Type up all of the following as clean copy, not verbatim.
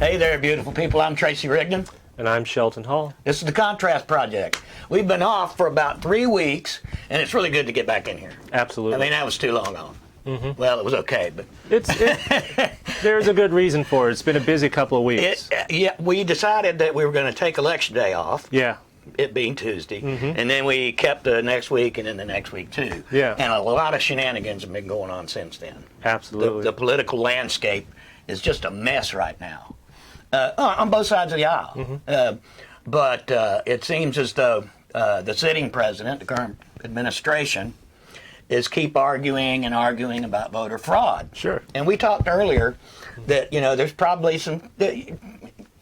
Hey there, beautiful people. I'm Tracy Rigdon. And I'm Shelton Hall. This is the Contrast Project. We've been off for about 3 weeks, and it's really good to get back in here. Absolutely. I mean, that was too long off. Well, it was okay, but there's a good reason for it. It's been a busy couple of weeks. Yeah, we decided that we were going to take Election Day off. Yeah. It being Tuesday, and then we kept the next week and then the next week too. Yeah. And a lot of shenanigans have been going on since then. Absolutely. The political landscape is just a mess right now, on both sides of the aisle. But it seems as though the sitting president, the current administration, is keep arguing and arguing about voter fraud. Sure. And we talked earlier that there's probably some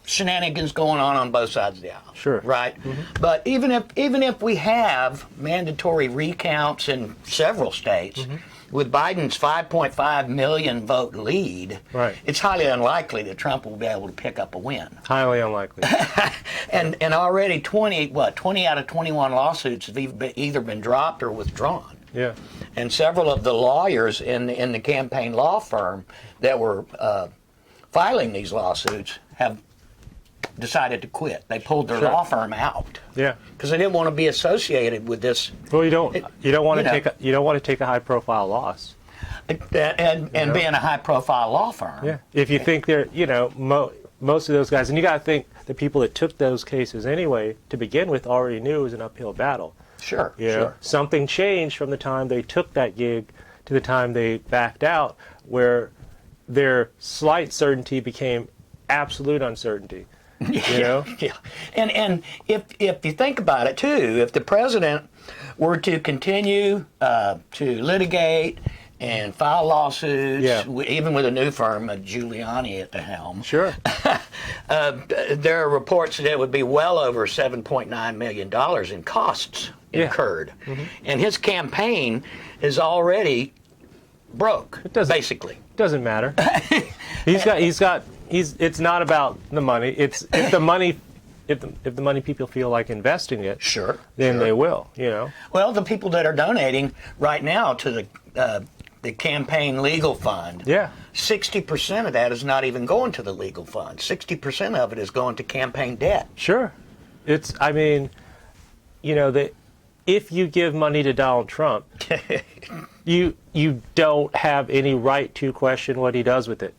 shenanigans going on both sides of the aisle. Sure. Right. But even if we have mandatory recounts in several states, with Biden's 5.5 million vote lead, right, it's highly unlikely that Trump will be able to pick up a win. Highly unlikely. and already 20 out of 21 lawsuits have either been dropped or withdrawn. Yeah. And several of the lawyers in the campaign law firm that were filing these lawsuits have decided to quit. They pulled their law firm out. Yeah. Because they didn't want to be associated with this. Well, you don't want to take a high profile loss. And being a high profile law firm. Yeah. If you think they're, most of those guys, and you got to think the people that took those cases anyway to begin with already knew it was an uphill battle. Sure. Sure. Something changed from the time they took that gig to the time they backed out, where their slight certainty became absolute uncertainty. Yeah. And if you think about it too, if the president were to continue to litigate and file lawsuits, even with a new firm, Giuliani at the helm, sure, there are reports that it would be well over $7.9 million in costs incurred, and his campaign is already broke. Basically, doesn't matter. It's not about the money. It's if the money, if the money people feel like investing it, then they will. Well, the people that are donating right now to the campaign legal fund, 60% of that is not even going to the legal fund. 60% of it is going to campaign debt. Sure, if you give money to Donald Trump, you don't have any right to question what he does with it.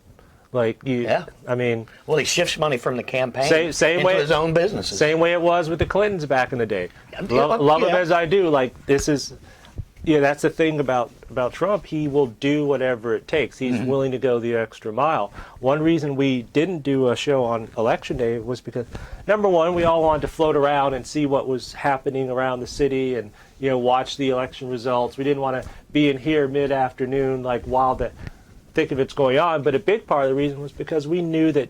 Well, he shifts money from the campaign into his own businesses. Same way it was with the Clintons back in the day. Love him as I do. That's the thing about Trump. He will do whatever it takes. He's willing to go the extra mile. One reason we didn't do a show on Election Day was because, number one, we all wanted to float around and see what was happening around the city and watch the election results. We didn't want to be in here mid-afternoon while the thick of it's going on. But a big part of the reason was because we knew that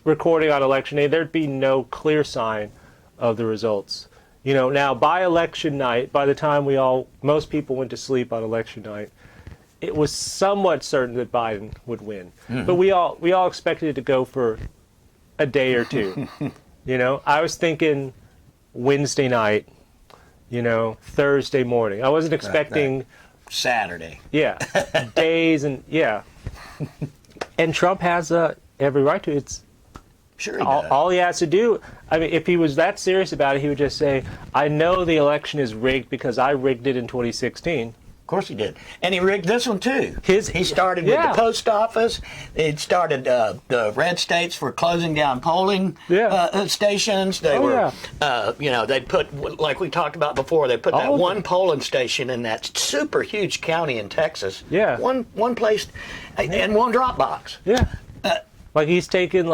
recording on Election Day, there'd be no clear sign of the results. Now by election night, by the time most people went to sleep on election night, it was somewhat certain that Biden would win. But we all expected it to go for a day or two. I was thinking Wednesday night, Thursday morning. I wasn't expecting Saturday. Yeah, days and and Trump has every right to. It's sure he does. All he has to do. If he was that serious about it, he would just say, "I know the election is rigged because I rigged it in 2016." Of course he did, and he rigged this one too. He started with the post office. He started the red states for closing down polling stations. They they put, like we talked about before, they put that one polling station in that super huge county in Texas. Yeah, one place, and one drop box. Yeah, he's taken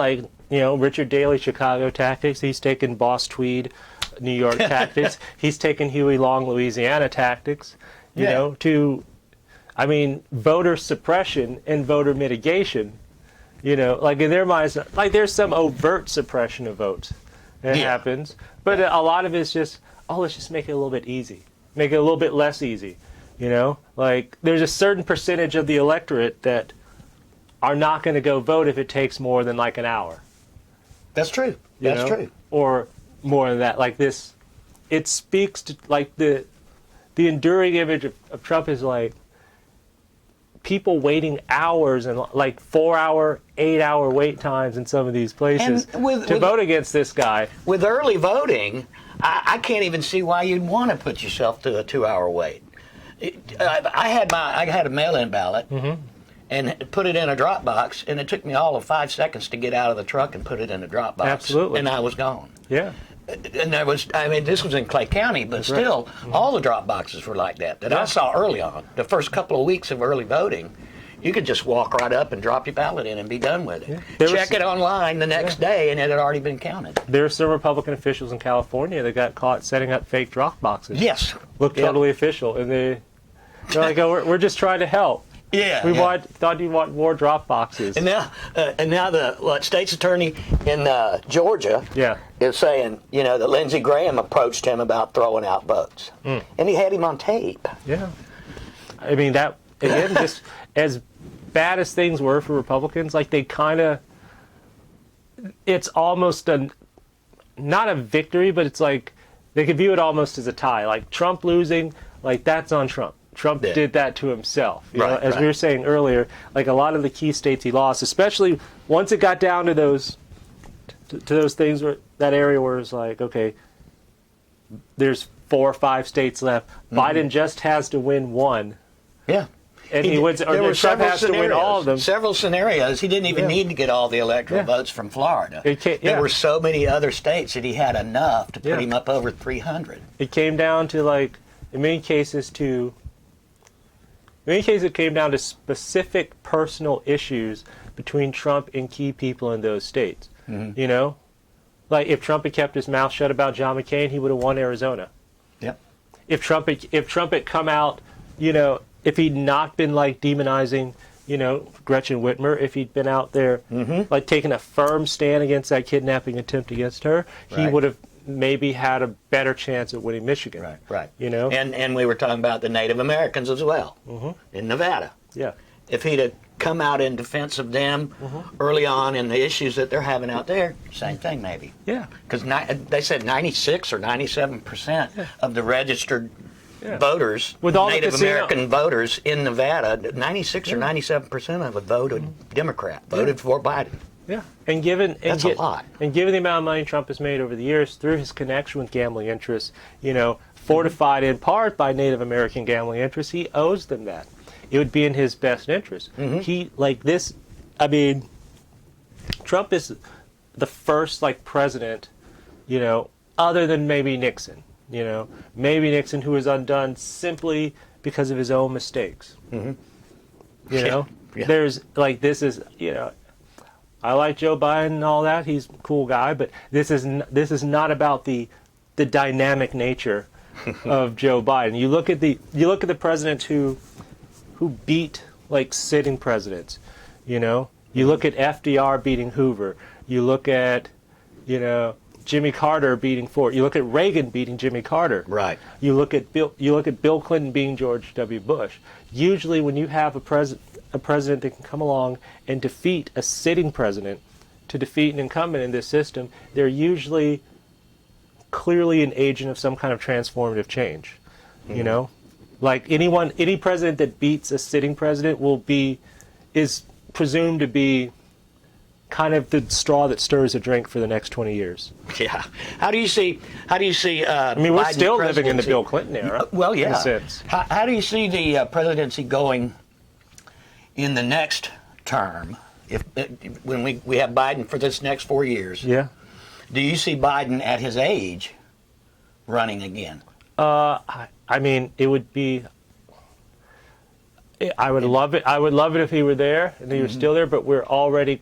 Richard Daley Chicago tactics. He's taken Boss Tweed New York tactics. He's taken Huey Long Louisiana tactics. Voter suppression and voter mitigation, in their minds, there's some overt suppression of votes that happens, but a lot of it's just, let's just make it a little bit easy, make it a little bit less easy, there's a certain percentage of the electorate that are not going to go vote if it takes more than an hour. That's true. That's true. Or more than that, it speaks to, the enduring image of Trump is people waiting hours and like 4-hour, 8-hour wait times in some of these places to vote against this guy. With early voting, I can't even see why you'd want to put yourself to a 2-hour wait. I had a mail-in ballot and put it in a drop box, and it took me all of 5 seconds to get out of the truck and put it in a drop box. Absolutely. And I was gone. Yeah. And there was, I mean, this was in Clay County, but still, all the drop boxes were like that I saw early on. The first couple of weeks of early voting, you could just walk right up and drop your ballot in and be done with it. Yeah. Check it online the next day, and it had already been counted. There are some Republican officials in California that got caught setting up fake drop boxes. Yes. Looked totally official, and they're like, oh, we're just trying to help. Yeah, we thought you want more drop boxes. And now the state's attorney in Georgia is saying, that Lindsey Graham approached him about throwing out votes, and he had him on tape. Yeah, I mean that again, just as bad as things were for Republicans, like they kind of, it's almost not a victory, but it's like they could view it almost as a tie. Like Trump losing, like that's on Trump. Trump did that to himself. You know, as we were saying earlier, like a lot of the key states he lost, especially once it got down to those things where that area where it's like, okay, there's 4 or 5 states left. Biden just has to win one. Yeah. And he wins, or then Trump has to win all of them. Several scenarios. He didn't even need to get all the electoral votes from Florida. There were so many other states that he had enough to put him up over 300. It came down to, like, in many cases, it came down to specific personal issues between Trump and key people in those states. You know? Like, if Trump had kept his mouth shut about John McCain, he would have won Arizona. Yep. If Trump had come out, if he'd not been, like, demonizing, Gretchen Whitmer, if he'd been out there, like, taking a firm stand against that kidnapping attempt against her, he would have maybe had a better chance at winning Michigan. Right. And we were talking about the Native Americans as well in Nevada. Yeah. If he'd have come out in defense of them early on in the issues that they're having out there, same thing maybe. Yeah. Because they said 96 or 97% of the registered voters, with all Native American voters in Nevada, 96 or 97% of them voted Democrat, voted for Biden. Yeah, and given that's a lot. And given the amount of money Trump has made over the years through his connection with gambling interests, fortified in part by Native American gambling interests, he owes them that. It would be in his best interest. Trump is the first president, other than maybe Nixon, maybe Nixon who was undone simply because of his own mistakes. There's this is I like Joe Biden and all that. He's a cool guy, but this is not about the dynamic nature of Joe Biden. You look at the presidents who beat sitting presidents. You look at FDR beating Hoover. You look at Jimmy Carter beating Ford. You look at Reagan beating Jimmy Carter. Right. You look at Bill Clinton beating George W. Bush. Usually, when you have a president that can come along and defeat a sitting president, to defeat an incumbent in this system, they're usually clearly an agent of some kind of transformative change. Like any president that beats a sitting president is presumed to be kind of the straw that stirs a drink for the next 20 years. Yeah. How do you see we're Biden's still living in the Bill Clinton era. Well, yeah. In a sense. How do you see the presidency going in the next term, when we have Biden for this next 4 years? Yeah. Do you see Biden at his age running again? It would be. I would love it. I would love it if he were there and he was still there. But we've already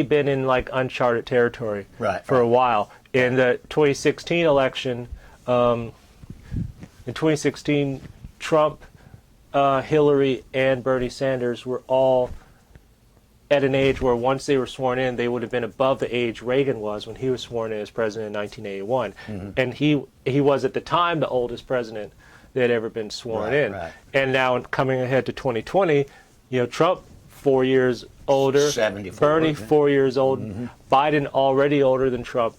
been in uncharted territory for a while. In the 2016 election, in 2016, Trump, Hillary, and Bernie Sanders were all at an age where once they were sworn in, they would have been above the age Reagan was when he was sworn in as president in 1981. And he was at the time the oldest president that had ever been sworn in. Right. And now coming ahead to 2020, Trump 4 years older, 74, Bernie 4 years old, Biden already older than Trump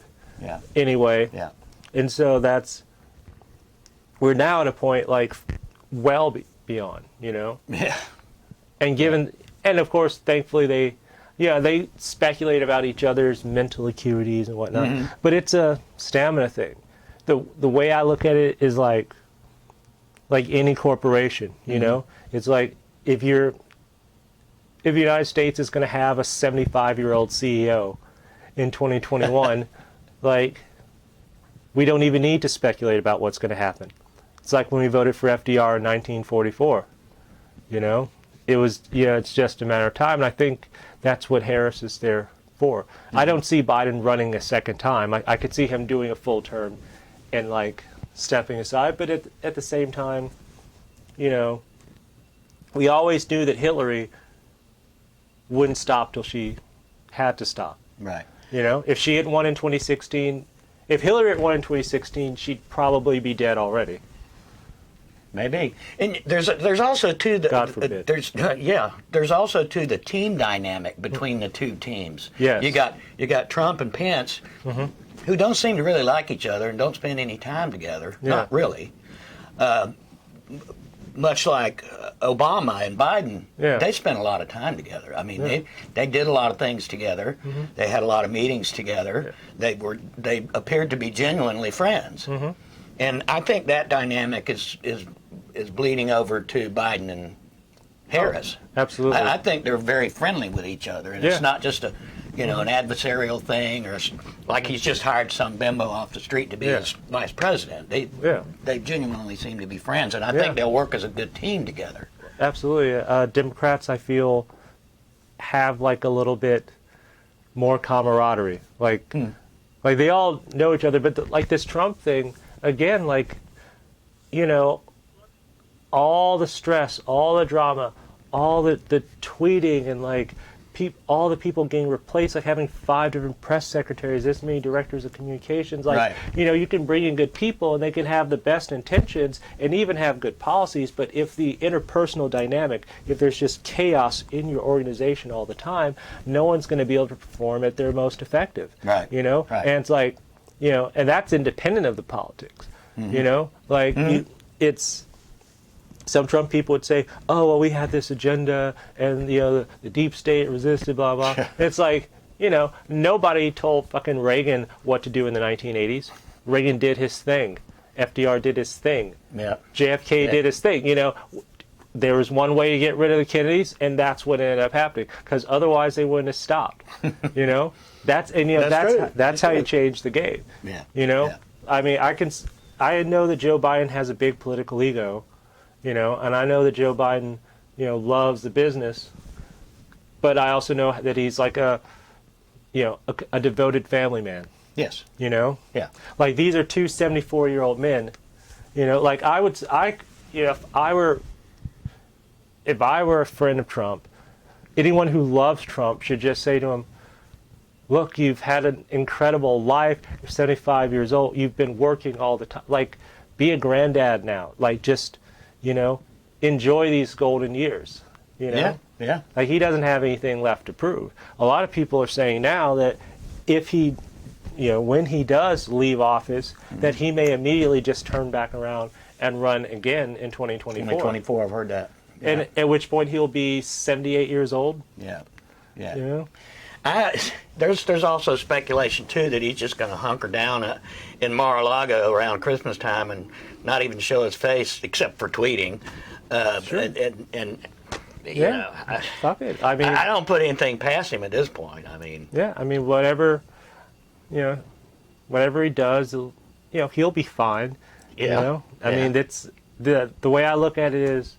anyway. Yeah. And so we're now at a point on, you know? Yeah. And of course, thankfully they speculate about each other's mental acuities and whatnot, but it's a stamina thing. The way I look at it is like any corporation, you know? It's like if the United States is going to have a 75-year-old CEO in 2021, like, we don't even need to speculate about what's going to happen. It's like when we voted for FDR in 1944, you know? It was, it's just a matter of time, and I think that's what Harris is there for. I don't see Biden running a second time. I could see him doing a full term and, like, stepping aside, but at the same time, you know, we always knew that Hillary wouldn't stop till she had to stop. Right. You know, if she had won in 2016, if Hillary had won in 2016, she'd probably be dead already. Maybe. And there's also too God forbid. There's also too the team dynamic between the two teams. Yes. You got Trump and Pence, who don't seem to really like each other and don't spend any time together. Yeah. Not really. Much like Obama and Biden, they spent a lot of time together. I mean, they did a lot of things together. They had a lot of meetings together. They appeared to be genuinely friends. And I think that dynamic is bleeding over to Biden and Harris. Oh, absolutely. I think they're very friendly with each other, and it's not just an adversarial thing, or like he's just hired some bimbo off the street to be his vice president. They genuinely seem to be friends, and I think they'll work as a good team together. Absolutely. Democrats, I feel, have like a little bit more camaraderie. Like they all know each other, but like this Trump thing, again, like, you know, all the stress, all the drama, all the tweeting, and like all the people getting replaced, like having 5 different press secretaries, this many directors of communications. Like, you know, you can bring in good people and they can have the best intentions and even have good policies, but if the interpersonal dynamic, if there's just chaos in your organization all the time, no one's going to be able to perform at their most effective. Right. You know? Right. And it's like, you know, and that's independent of the politics. You know? Like, it's... Some Trump people would say, oh, well, we had this agenda, and, you know, the deep state resisted, blah, blah. And it's like, you know, nobody told fucking Reagan what to do in the 1980s. Reagan did his thing. FDR did his thing. Yeah. JFK did his thing. You know, there was one way to get rid of the Kennedys, and that's what ended up happening, because otherwise they wouldn't have stopped. You know? That's how you change the game. Yeah. You know? Yeah. I mean, I know that Joe Biden has a big political ego. You know, and I know that Joe Biden, you know, loves the business, but I also know that he's like a devoted family man. Yes. You know? Yeah. Like, these are two 74-year-old men. You know, like if I were a friend of Trump, anyone who loves Trump should just say to him, look, you've had an incredible life. You're 75 years old. You've been working all the time. Like, be a granddad now. Like, just, you know, enjoy these golden years, you know? Yeah. Like, he doesn't have anything left to prove. A lot of people are saying now that if he, you know, when he does leave office, that he may immediately just turn back around and run again in 2024. 2024, I've heard that. Yeah. And at which point he'll be 78 years old. Yeah. Yeah. You know? There's also speculation too that he's just going to hunker down in Mar-a-Lago around Christmas time and not even show his face except for tweeting. Sure. And you know, Stop it. I mean, I don't put anything past him at this point. I mean, I mean, whatever he does, you know, he'll be fine. Yeah. You know, I mean, that's the way I look at it is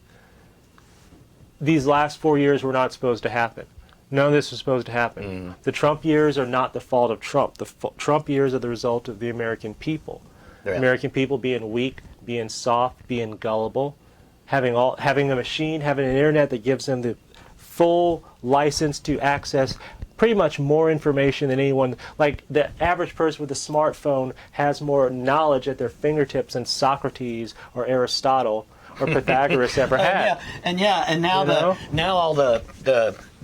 these last 4 years were not supposed to happen. None of this was supposed to happen. The Trump years are not the fault of Trump. The Trump years are the result of the American people. Yeah. American people being weak, being soft, being gullible, having a machine, having an internet that gives them the full license to access pretty much more information than anyone. Like, the average person with a smartphone has more knowledge at their fingertips than Socrates or Aristotle or Pythagoras ever had. And now all the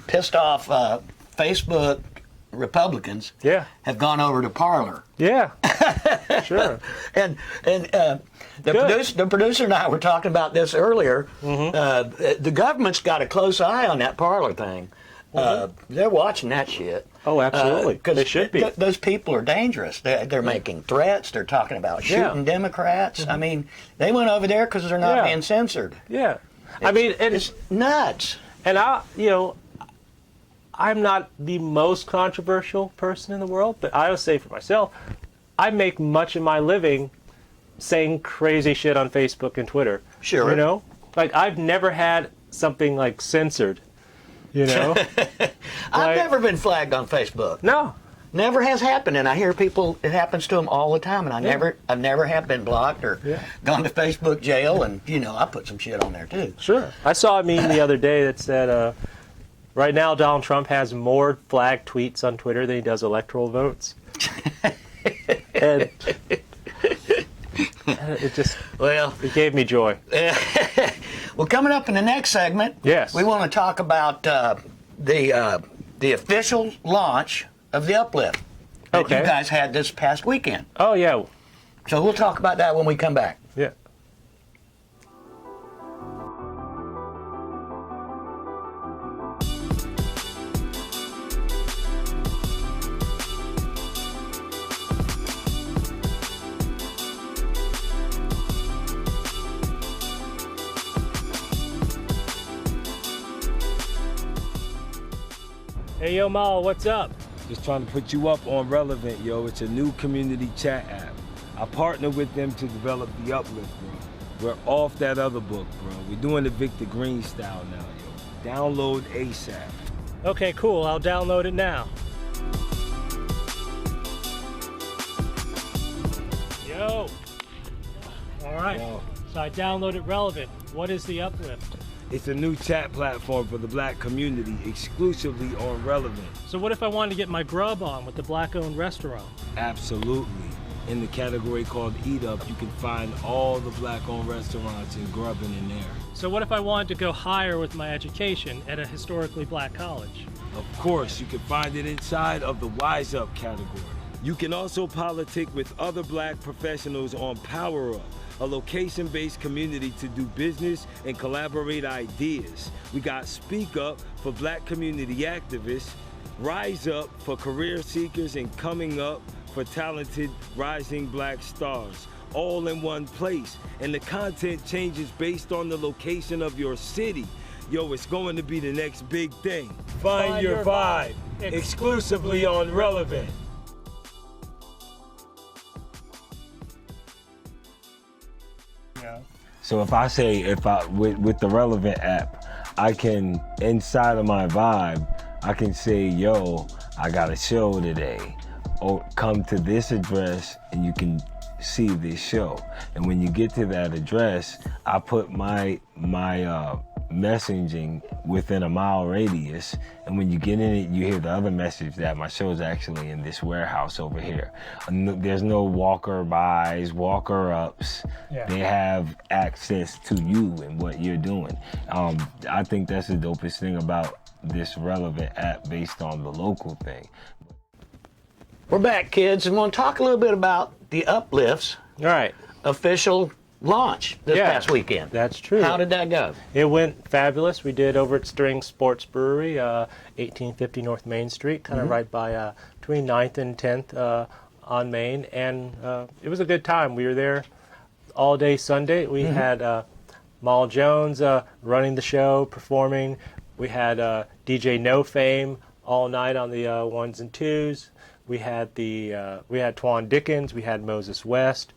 pissed off Facebook Republicans Yeah. have gone over to Parler. Yeah. Sure. And the producer and I were talking about this earlier. The government's got a close eye on that Parler thing. They're watching that shit. Oh, absolutely. They should be. Those people are dangerous. They're making threats. They're talking about shooting Democrats. I mean, they went over there because they're not being censored. Yeah. I mean, it's nuts. And I'm not the most controversial person in the world, but I will say for myself, I make much of my living saying crazy shit on Facebook and Twitter. Sure. You know? Like, I've never had something, like, censored. You know? I've never been flagged on Facebook. No. Never has happened, and I hear people, it happens to them all the time, and I never have been blocked or gone to Facebook jail, and, I put some shit on there, too. Sure. I saw a meme the other day that said, right now Donald Trump has more flagged tweets on Twitter than he does electoral votes. And it just, it gave me joy. Well, coming up in the next segment, we want to talk about the official launch of the Uplyft that you guys had this past weekend. Oh, yeah. So we'll talk about that when we come back. Yeah. Hey, yo, Mal, what's up? Just trying to put you up on Relevnt, yo. It's a new community chat app. I partnered with them to develop the Uplyft, bro. We're off that other book, bro. We're doing the Victor Green style now, yo. Download ASAP. Okay, cool. I'll download it now. Yo. All right. Yo. So I downloaded Relevnt. What is the Uplyft? It's a new chat platform for the black community exclusively on Relevnt. So what if I wanted to get my grub on with the black-owned restaurant? Absolutely. In the category called Eat Up, you can find all the black-owned restaurants and grubbing in there. So what if I wanted to go higher with my education at a historically black college? Of course, you can find it inside of the Wise Up category. You can also politic with other black professionals on Power Up, a location-based community to do business and collaborate ideas. We got Speak Up for black community activists, Rise Up for career seekers, and Coming Up for talented rising black stars, all in one place. And the content changes based on the location of your city. Yo, it's going to be the next big thing. Find your vibe, exclusively on Relevnt. So if I say, with the Relevnt app, I can, inside of my vibe, I can say, yo, I got a show today. Or come to this address and you can see this show. And when you get to that address, I put my messaging within a mile radius, and when you get in it, you hear the other message that my show is actually in this warehouse over here. There's no walker-bys, walker-ups. Yeah. They have access to you and what you're doing. I think that's the dopest thing about this Relevnt app based on the local thing. We're back, kids, and we'll talk a little bit about the Uplyft's official launch this past weekend. That's true. How did that go? It went fabulous. We did over at String Sports Brewery, 1850 North Main Street, kind of right by between 9th and 10th on Main, and it was a good time. We were there all day Sunday. We had Mal Jones running the show, performing. We had DJ No Fame all night on the ones and twos. We had Twan Dickens. We had Moses West.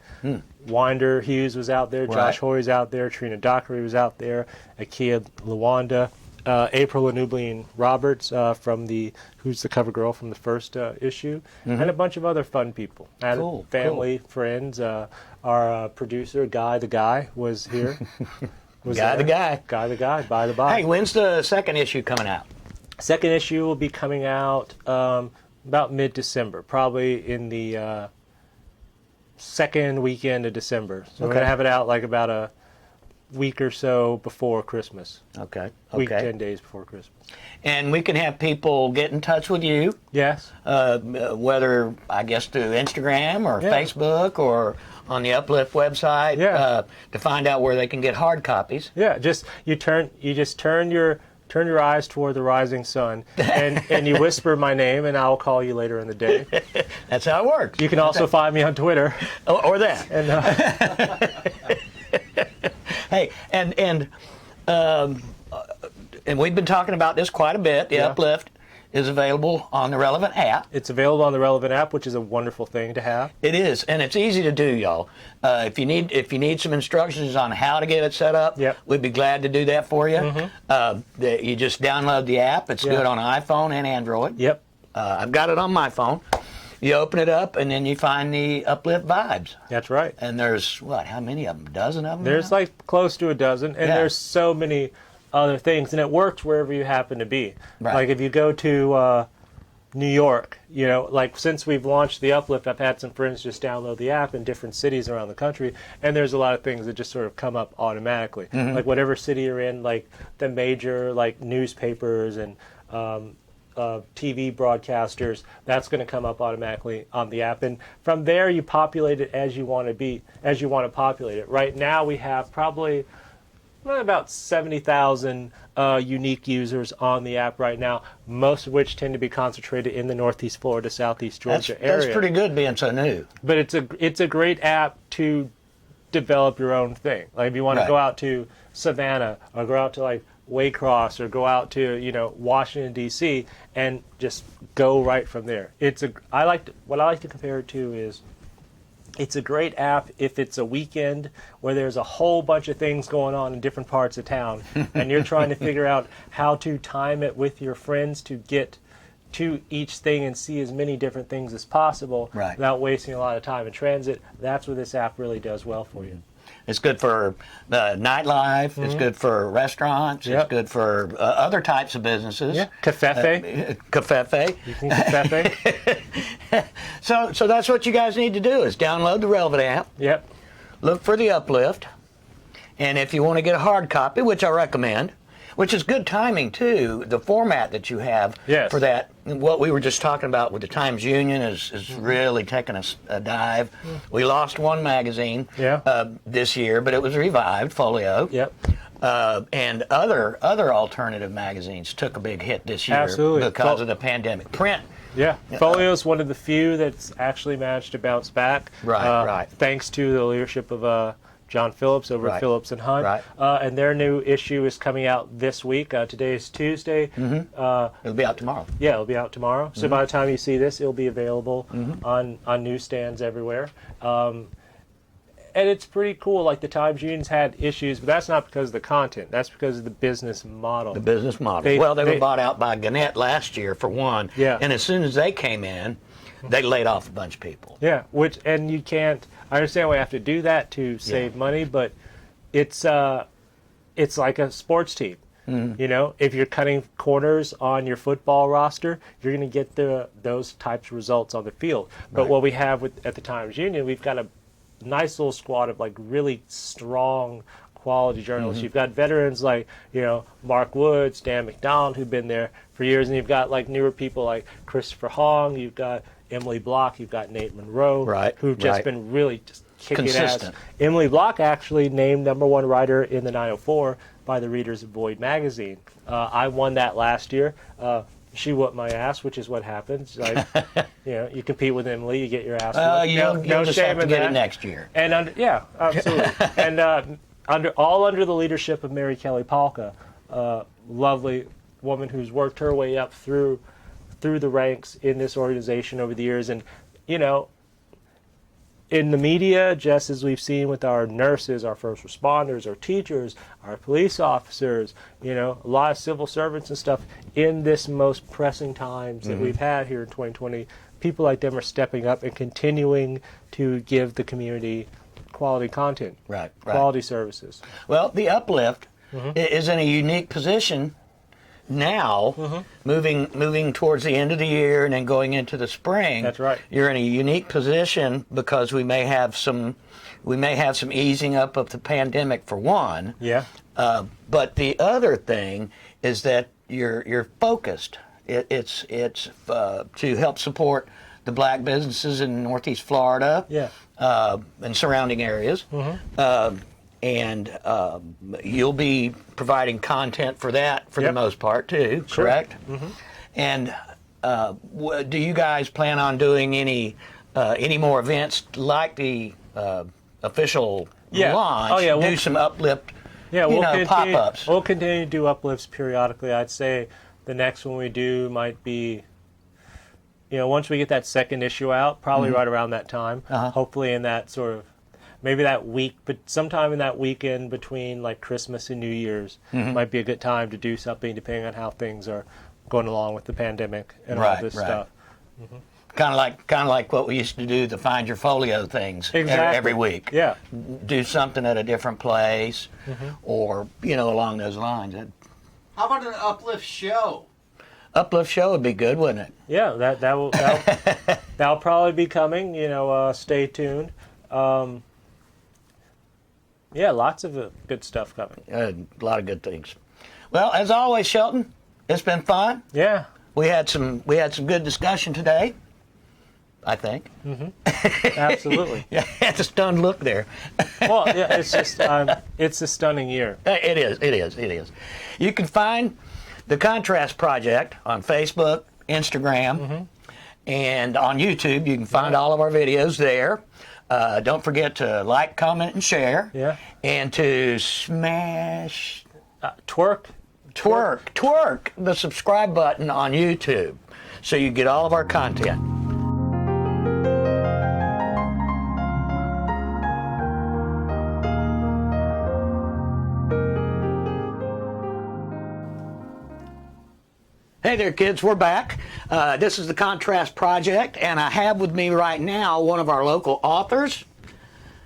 Winder Hughes was out there. Josh Hoy's out there. Trina Dockery was out there. Akia Lawanda. April Anublian Roberts who's the cover girl from the first issue, and a bunch of other fun people. And family, friends. Our producer, Guy the Guy, was here. Guy the Guy, by the by. Hey, when's the second issue coming out? Second issue will be coming out about mid-December, probably in the second weekend of December. So we're going to have it out like about week or so before Christmas. Okay. Week, 10 days before Christmas. And we can have people get in touch with you. Yes. Whether, I guess, through Instagram or Facebook or on the Uplyft website to find out where they can get hard copies. Yeah, you just turn your eyes toward the rising sun and you whisper my name and I'll call you later in the day. That's how it works. You can also find me on Twitter. Or that. Hey, and we've been talking about this quite a bit. The Uplyft is available on the Relevnt App. It's available on the Relevnt App, which is a wonderful thing to have. It is, and it's easy to do, y'all. If you need some instructions on how to get it set up, we'd be glad to do that for you. You just download the app. It's good on iPhone and Android. Yep. I've got it on my phone. You open it up, and then you find the Uplyft vibes. That's right. And there's, how many of them? A dozen of them? There's now? like close to a dozen, and there's so many other things, and it works wherever you happen to be. Right. Like if you go to New York, like since we've launched the Uplyft, I've had some friends just download the app in different cities around the country, and there's a lot of things that just sort of come up automatically. Like whatever city you're in, like the major newspapers and TV broadcasters, that's going to come up automatically on the app, and from there you populate it as you want to populate it. Right now we have probably about 70,000 unique users on the app right now, most of which tend to be concentrated in the Northeast Florida, Southeast Georgia area. That's pretty good being so new. But it's a great app to develop your own thing. Like if you want to go out to Savannah or go out to Waycross or go out to Washington D.C. and just go right from there. What I like to compare it to is it's a great app if it's a weekend where there's a whole bunch of things going on in different parts of town and you're trying to figure out how to time it with your friends to get to each thing and see as many different things as possible without wasting a lot of time in transit. That's where this app really does well for you. It's good for nightlife. It's good for restaurants. It's good for other types of businesses. Yeah, cafefe. Cafefe. You can cafefe. So that's what you guys need to do is download the Relevnt app. Yep. Look for the Uplyft. And if you want to get a hard copy, which I recommend, which is good timing too, the format that you have for that. What we were just talking about with the Times-Union is really taking a dive. We lost one magazine this year, but it was revived, Folio. Yep. And other alternative magazines took a big hit this year because of the pandemic. Print. Yeah, Folio is one of the few that's actually managed to bounce back. Right. Thanks to the leadership of John Phillips over at Phillips and Hunt. And their new issue is coming out this week. Today is Tuesday. It'll be out tomorrow. Yeah, it'll be out tomorrow. So by the time you see this, it'll be available on newsstands everywhere. And it's pretty cool. Like the Times-Union's had issues, but that's not because of the content. That's because of the business model. The business model. They were bought out by Gannett last year, for one. Yeah. And as soon as they came in, they laid off a bunch of people. Yeah, and you can't. I understand we have to do that to save money, but it's like a sports team. If you're cutting corners on your football roster, you're going to get those types of results on the field. But what we have at the Times-Union, we've got a nice little squad of really strong quality journalists. You've got veterans like Mark Woods, Dan McDonald, who've been there for years, and you've got newer people like Christopher Hong. You've got Emily Block. You've got Nate Monroe, who've just been really just kicking ass. Emily Block actually named #1 writer in the 904 by the readers of Void magazine. I won that last year. She whooped my ass, which is what happens. You compete with Emily, you get your ass whooped. You'll just have to get it next year. And absolutely. And under the leadership of Mary Kelly Palka, lovely woman who's worked her way up through the ranks in this organization over the years. And in the media, just as we've seen with our nurses, our first responders, our teachers, our police officers, a lot of civil servants and stuff, in this most pressing times that we've had here in 2020, people like them are stepping up and continuing to give the community quality content, quality services. Well, the Uplyft is in a unique position now, moving towards the end of the year and then going into the spring. That's right. You're in a unique position because we may have some easing up of the pandemic for one. Yeah. But the other thing is that you're focused. It's to help support the black businesses in Northeast Florida. Yeah. And surrounding areas. And you'll be providing content for that for the most part too, correct? And do you guys plan on doing any more events like the official launch? Oh, yeah. Do some Uplyft, pop-ups. We'll continue to do uplifts periodically. I'd say the next one we do might be, once we get that second issue out, probably right around that time. Hopefully in that sort of, maybe that week, but sometime in that weekend between like Christmas and New Year's might be a good time to do something, depending on how things are going along with the pandemic and all this stuff. Kind of like what we used to do, the Find Your Folio things every week. Yeah. Do something at a different place, or along those lines. How about an Uplyft show? Uplyft show would be good, wouldn't it? Yeah, that'll probably be coming. Stay tuned. Yeah, lots of good stuff coming. A lot of good things. Well, as always, Shelton, it's been fun. Yeah. We had some good discussion today, I think. Absolutely. Yeah, had a stunned look there. Well, yeah, it's just it's a stunning year. It is. You can find the Contrast Project on Facebook, Instagram, and on YouTube. You can find all of our videos there. Don't forget to like, comment, and share. Yeah. And to smash... Twerk the subscribe button on YouTube so you get all of our content. Hey there, kids. We're back. This is the Contrast Project, and I have with me right now one of our local authors,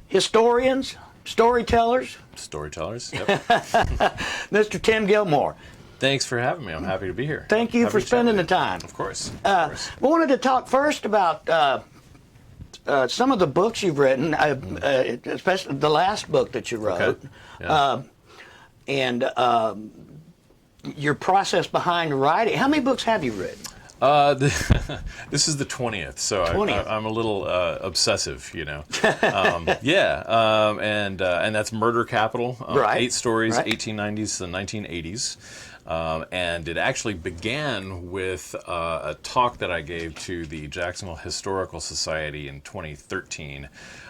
historians, storytellers. Yep. Mr. Tim Gilmore. Thanks for having me. I'm happy to be here. Thank you for spending the time. Of course. We wanted to talk first about some of the books you've written, especially the last book that you wrote. Okay. Yeah. Your process behind writing. How many books have you written? This is the 20th, so 20th. I'm a little obsessive, and that's Murder Capital. Right. 8 stories, Right. 1890s to 1980s. And it actually began with a talk that I gave to the Jacksonville Historical Society in 2013.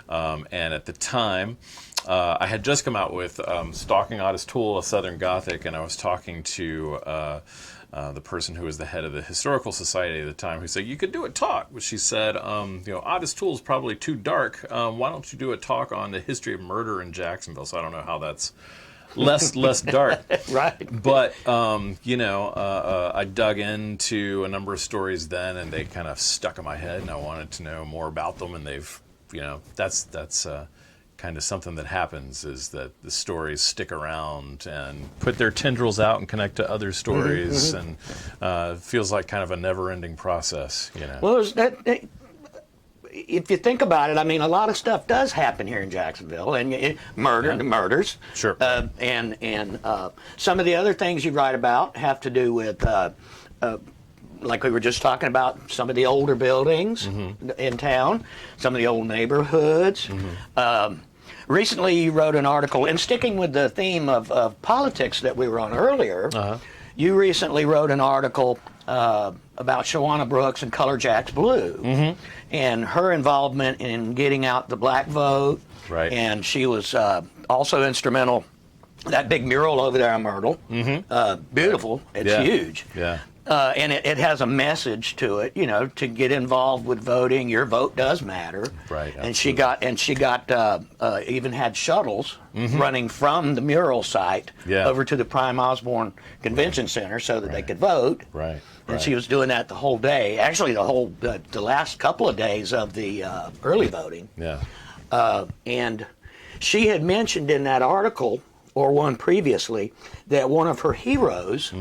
And at the time, I had just come out with Stalking, Ottis, Toole, a Southern Gothic, and I was talking to the person who was the head of the Historical Society at the time, who said, you could do a talk. Which she said, Ottis Toole is probably too dark. Why don't you do a talk on the history of murder in Jacksonville? So I don't know how that's less dark. Right. But, I dug into a number of stories then, and they kind of stuck in my head, and I wanted to know more about them, and they've, that's kind of something that happens, is that the stories stick around and put their tendrils out and connect to other stories, and it feels like kind of a never-ending process, Well, if you think about it, I mean, a lot of stuff does happen here in Jacksonville, and murders. Sure. And some of the other things you write about have to do with, like we were just talking about, some of the older buildings in town, some of the old neighborhoods. Recently, you wrote an article, and sticking with the theme of politics that we were on earlier, you recently wrote an article about Shawana Brooks and Color Jacks Blue, and her involvement in getting out the black vote. Right. And she was also instrumental. That big mural over there on Myrtle, beautiful. Right. It's huge. Yeah. And it has a message to it, to get involved with voting. Your vote does matter. Right. Absolutely. And she got even had shuttles running from the mural site over to the Prime Osborne Convention Center so that they could vote. Right. And she was doing that the whole day. Actually, the last couple of days of the early voting. Yeah. And she had mentioned in that article, or one previously, that one of her heroes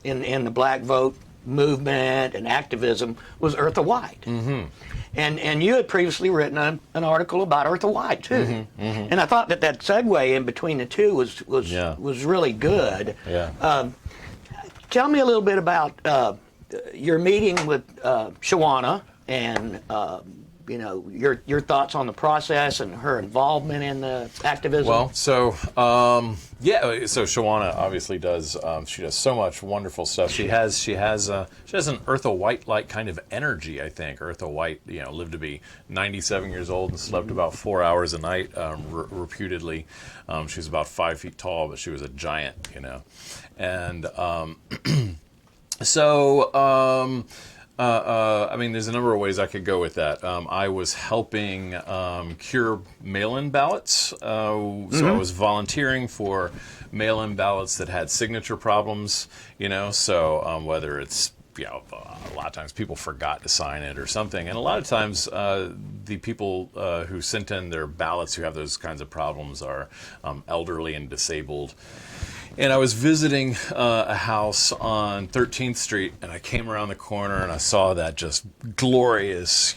in the black vote movement and activism was Eartha White. Mm-hmm. And you had previously written an article about Eartha White too. Mm-hmm. Mm-hmm. And I thought that segue in between the two was really good. Yeah. Tell me a little bit about your meeting with Shawana and your thoughts on the process and her involvement in the activism. Well, so Shawana obviously does. She does so much wonderful stuff. She has an Eartha White-like kind of energy. I think Eartha White, lived to be 97 years old and slept about 4 hours a night, reputedly. She was about 5 feet tall, but she was a giant, and there's a number of ways I could go with that. I was helping cure mail-in ballots, so I was volunteering for mail-in ballots that had signature problems, so whether it's, a lot of times people forgot to sign it or something, and a lot of times the people who sent in their ballots who have those kinds of problems are elderly and disabled. And I was visiting a house on 13th Street, and I came around the corner and I saw that just glorious,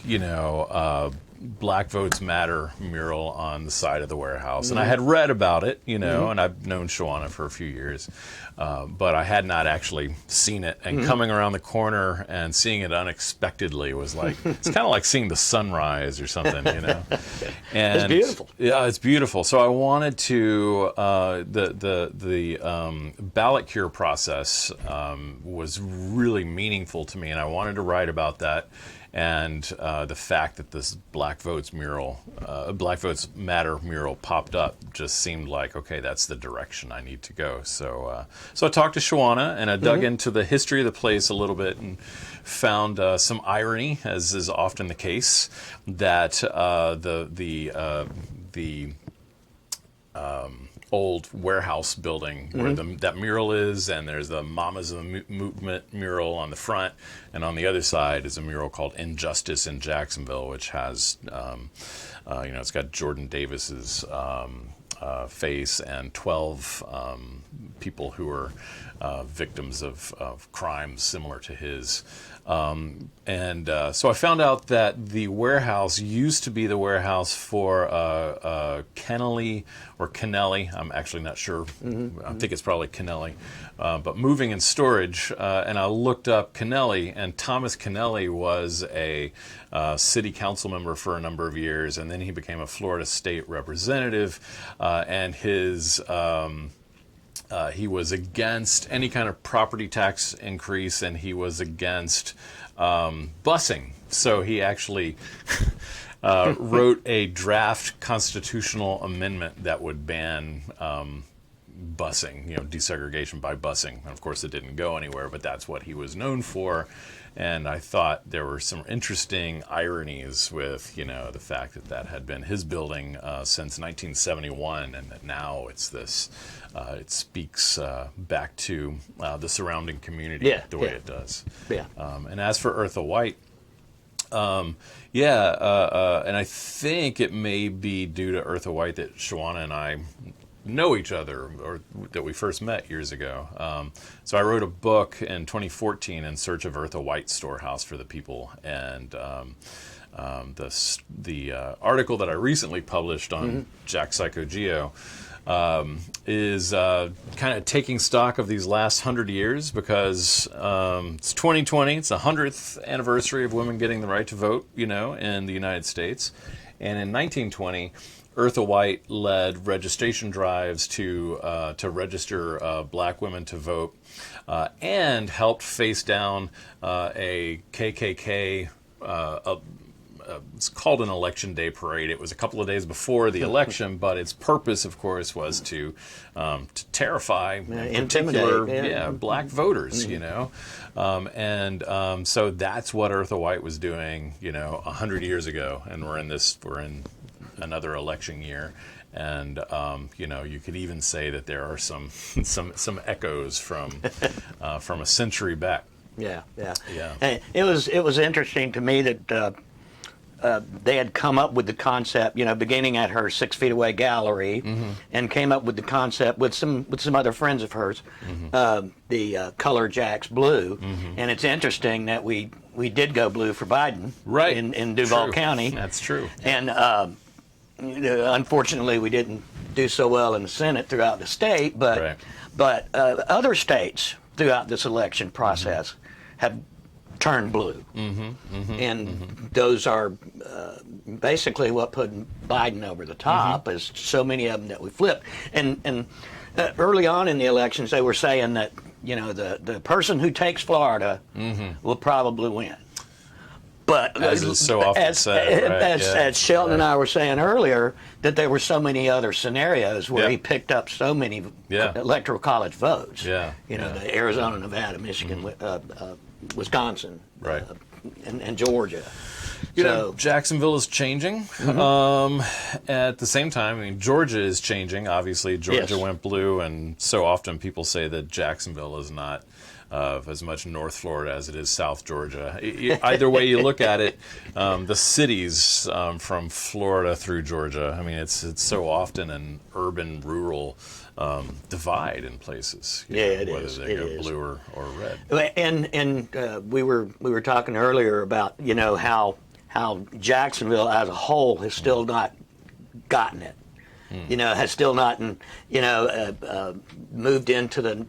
Black Votes Matter mural on the side of the warehouse. And I had read about it, and I've known Shawana for a few years, but I had not actually seen it. And coming around the corner and seeing it unexpectedly was like, it's kind of like seeing the sunrise or something, And it's beautiful. Yeah, it's beautiful. So I wanted to, the ballot cure process was really meaningful to me, and I wanted to write about that. And the fact that this Black Votes Matter mural popped up just seemed like, okay, that's the direction I need to go. So I talked to Shawana, and I dug into the history of the place a little bit and found some irony, as is often the case, that the old warehouse building where that mural is, and there's the Mamas of the Movement mural on the front, and on the other side is a mural called Injustice in Jacksonville, which has, it's got Jordan Davis's face and 12 people who were victims of crimes similar to his. So I found out that the warehouse used to be the warehouse for Kennelly or Kennelly. I'm actually not sure. I think it's probably Kennelly. But moving and storage, and I looked up Kennelly, and Thomas Kennelly was a city council member for a number of years, and then he became a Florida state representative, and his... he was against any kind of property tax increase, and he was against busing. So he actually wrote a draft constitutional amendment that would ban busing, desegregation by busing. And of course, it didn't go anywhere, but that's what he was known for. And I thought there were some interesting ironies with, the fact that had been his building since 1971, and that now it's this. It speaks back to the surrounding community the way it does. Yeah. And as for Eartha White, and I think it may be due to Eartha White that Shawana and I know each other, or that we first met years ago. So I wrote a book in 2014 in search of Eartha White Storehouse for the People, and the article that I recently published on Jack Psycho Geo is kind of taking stock of these last 100 years, because it's 2020, it's the 100th anniversary of women getting the right to vote, in the United States. And in 1920, Eartha White led registration drives to register Black women to vote, and helped face down a KKK. It's called an election day parade. It was a couple of days before the election, but its purpose, of course, was to terrify, intimidate, Black voters. So that's what Eartha White was doing, 100 years ago, and we're in another election year, and you could even say that there are some echoes from a century back. Yeah. And it was interesting to me that they had come up with the concept, beginning at her 6 Feet Away gallery, and came up with the concept with some other friends of hers, the Color Jacks Blue. And it's interesting that we did go blue for Biden, right, in Duval County. That's true. And unfortunately, we didn't do so well in the Senate throughout the state, but other states throughout this election process have turned blue, and those are basically what put Biden over the top. Is so many of them that we flipped, and early on in the elections, they were saying that the person who takes Florida will probably win. But as is so often said, right? as Shelton and I were saying earlier, that there were so many other scenarios where he picked up so many electoral college votes. The Arizona, Nevada, Michigan, Wisconsin, right, and Georgia. Jacksonville is changing. At the same time, I mean, Georgia is changing. Obviously, Georgia went blue, and so often people say that Jacksonville is not as much North Florida as it is South Georgia. Either way you look at it, the cities from Florida through Georgia, I mean, it's so often an urban-rural divide in places. It whether is. they go blue or red. And we were talking earlier about how Jacksonville as a whole has still not gotten it. Has still not moved into the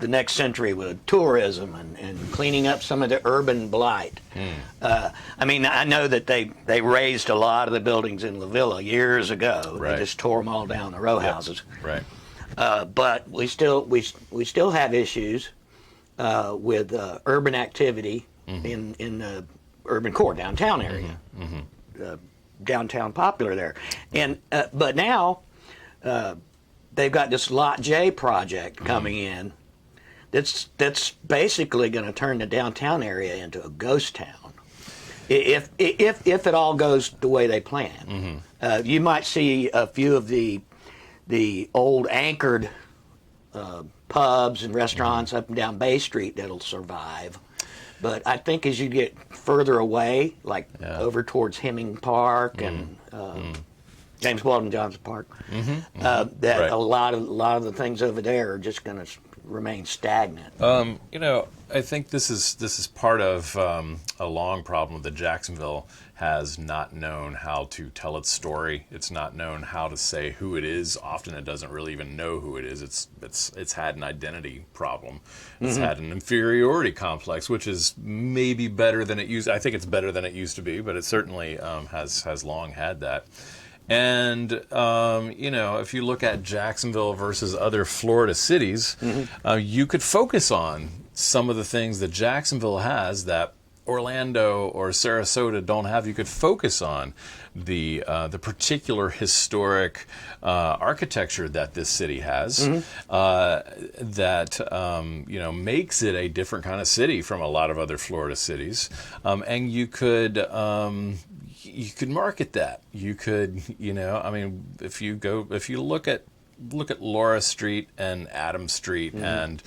the next century with tourism and cleaning up some of the urban blight. I mean, I know that they raised a lot of the buildings in La Villa years ago. Right. They just tore them all down, the row houses. Right. But we still have issues with urban activity in the urban core, downtown area. Downtown popular there. And but now they've got this Lot J project coming in that's basically going to turn the downtown area into a ghost town if it all goes the way they plan. You might see a few of the old anchored pubs and restaurants up and down Bay Street that'll survive. But I think as you get further away, like over towards Hemming Park and James Weldon Johnson Park, that a lot of the things over there are just going to remain stagnant. I think this is part of a long problem that Jacksonville has not known how to tell its story. It's not known how to say who it is. Often it doesn't really even know who it is. It's had an identity problem. It's had an inferiority complex, which is maybe better than it used. I think it's better than it used to be, but it certainly has long had that. And, if you look at Jacksonville versus other Florida cities, you could focus on some of the things that Jacksonville has that Orlando or Sarasota don't have. You could focus on the particular historic architecture that this city has that makes it a different kind of city from a lot of other Florida cities, and you could market that. You could, if you look at Laura Street and Adams Street and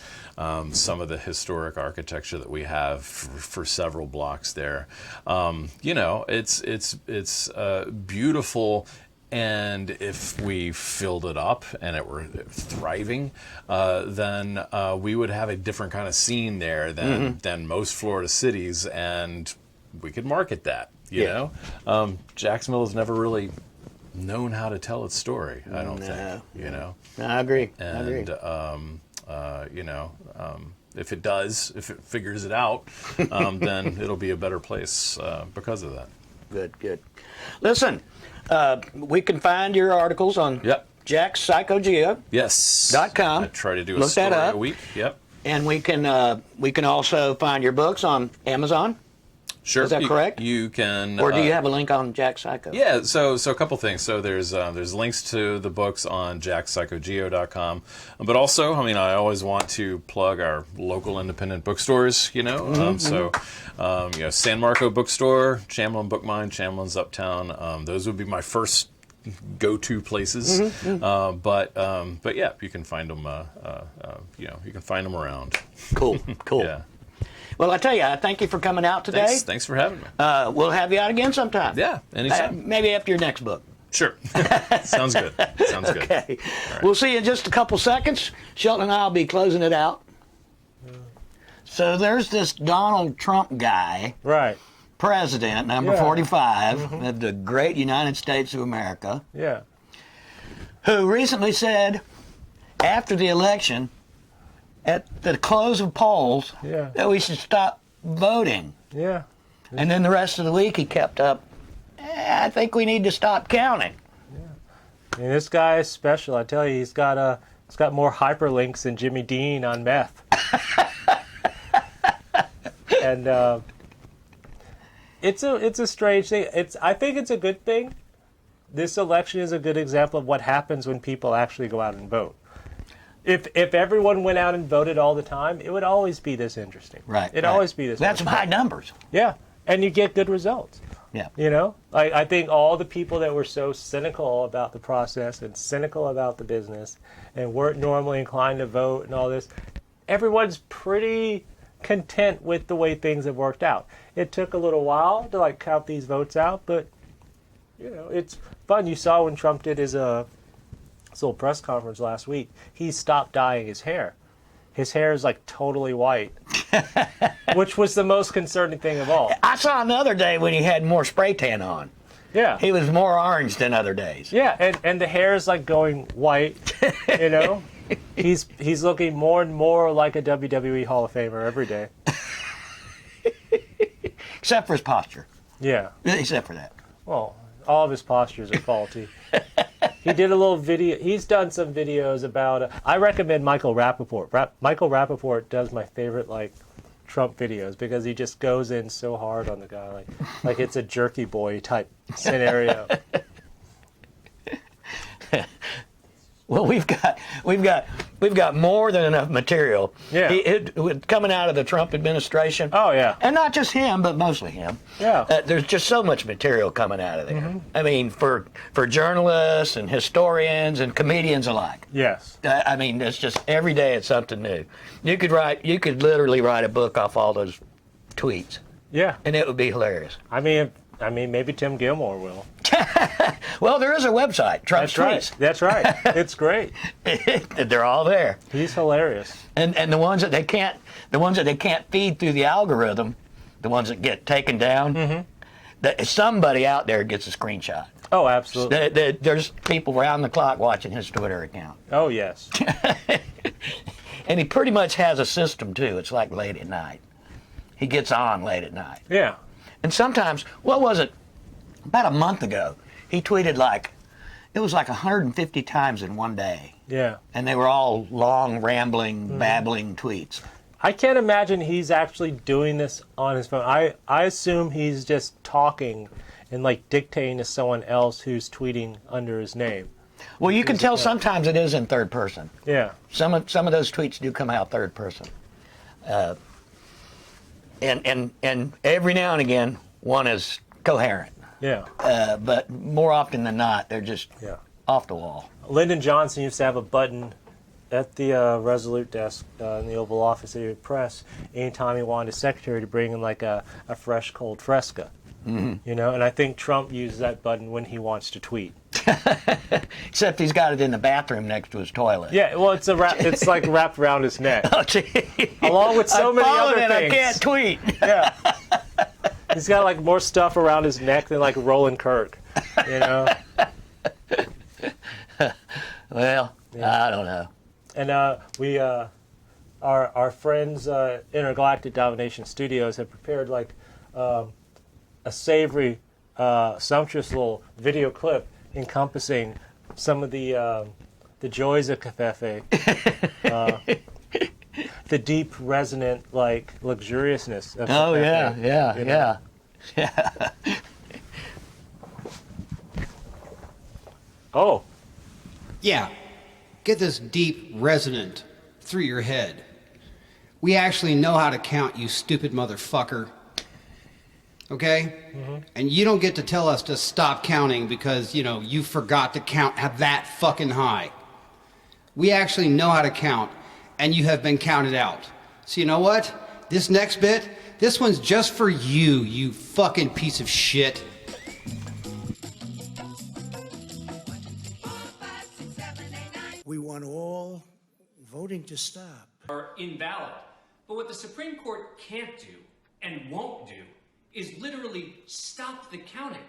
some of the historic architecture that we have for several blocks there, it's beautiful. And if we filled it up and it were thriving, then we would have a different kind of scene there than most Florida cities, and we could market that. You know, Jacksonville has never really known how to tell its story. I don't think. No, I agree. And if it does, if it figures it out, then it'll be a better place because of that. Good. Listen, we can find your articles on JacksPsychoGeo.com. Yes. I try to do a story a week. Yep. And we can also find your books on Amazon. Sure. Is that correct? You can. Or do you have a link on Jack Psycho? Yeah. So a couple things. So there's links to the books on JacksPsychoGeo.com, but also, I always want to plug our local independent bookstores. San Marco Bookstore, Chamberlain Book Mine, Chamberlain's Uptown. Those would be my first go-to places. But yeah, you can find them. You can find them around. Cool. Yeah. Well, I tell you, I thank you for coming out today. Thanks for having me. We'll have you out again sometime. Yeah, anytime. Maybe after your next book. Sure. Sounds good. Sounds good. Okay. Right. We'll see you in just a couple seconds. Shelton and I will be closing it out. So there's this Donald Trump guy. Right. President, number 45 of the great United States of America. Yeah. Who recently said, after the election, at the close of polls, that we should stop voting. Yeah. And then the rest of the week he kept up, I think we need to stop counting. Yeah. And this guy is special. I tell you, he's got more hyperlinks than Jimmy Dean on meth. And it's a strange thing. I think it's a good thing. This election is a good example of what happens when people actually go out and vote. If everyone went out and voted all the time, it would always be this interesting. Right. It'd always be this. That's some high numbers. Yeah, and you get good results. Yeah. You know, I think all the people that were so cynical about the process and cynical about the business and weren't normally inclined to vote and all this, everyone's pretty content with the way things have worked out. It took a little while to count these votes out, but you know, it's fun. You saw when Trump did his little press conference last week, he stopped dyeing his hair. His hair is totally white, which was the most concerning thing of all. I saw another day when he had more spray tan on. Yeah. He was more orange than other days. Yeah, and the hair is going white, you know? He's looking more and more like a WWE Hall of Famer every day. Except for his posture. Yeah. Except for that. Well, all of his postures are faulty. He did a little video. He's done some videos about... I recommend Michael Rappaport. Michael Rappaport does my favorite, Trump videos because he just goes in so hard on the guy. Like it's a jerky boy type scenario. Well, we've got more than enough material. Yeah. Coming out of the Trump administration. Oh yeah. And not just him, but mostly him. Yeah. There's just so much material coming out of there. I mean, for journalists and historians and comedians alike. Yes. I mean, it's just every day it's something new. You could literally write a book off all those tweets. Yeah. And it would be hilarious. I mean, maybe Tim Gilmore will. Well, there is a website, Trump's Tweets. That's right. It's great. They're all there. He's hilarious. And the ones that they can't feed through the algorithm, the ones that get taken down, that somebody out there gets a screenshot. Oh, absolutely. There's people round the clock watching his Twitter account. Oh, yes. And he pretty much has a system too. It's like late at night. He gets on late at night. Yeah. And sometimes, what was it? About a month ago, he tweeted it was 150 times in one day. Yeah. And they were all long, rambling, babbling tweets. I can't imagine he's actually doing this on his phone. I assume he's just talking and dictating to someone else who's tweeting under his name. Well, you can tell sometimes it is in third person. Yeah. Some of those tweets do come out third person. And every now and again, one is coherent. Yeah. But more often than not, they're just off the wall. Lyndon Johnson used to have a button at the Resolute desk in the Oval Office of the press anytime he wanted a secretary to bring in a fresh cold Fresca. You know, and I think Trump uses that button when he wants to tweet. Except he's got it in the bathroom next to his toilet. Yeah, well, it's wrapped around his neck. Oh, gee. Along with so many other things. I can't tweet. Yeah. He's got more stuff around his neck than Roland Kirk, you know. Well, I don't know. And we, our friends Intergalactic Domination Studios have prepared a savory, sumptuous little video clip encompassing some of the joys of Covfefe, the deep, resonant, luxuriousness of Oh, Covfefe, yeah. Oh. Yeah. Get this deep, resonant through your head. We actually know how to count, you stupid motherfucker. Okay? And you don't get to tell us to stop counting because, you forgot to count that fucking high. We actually know how to count, and you have been counted out. So you know what? This next bit, this one's just for you, you fucking piece of shit. We want all voting to stop. Are invalid. But what the Supreme Court can't do and won't do is literally stop the counting.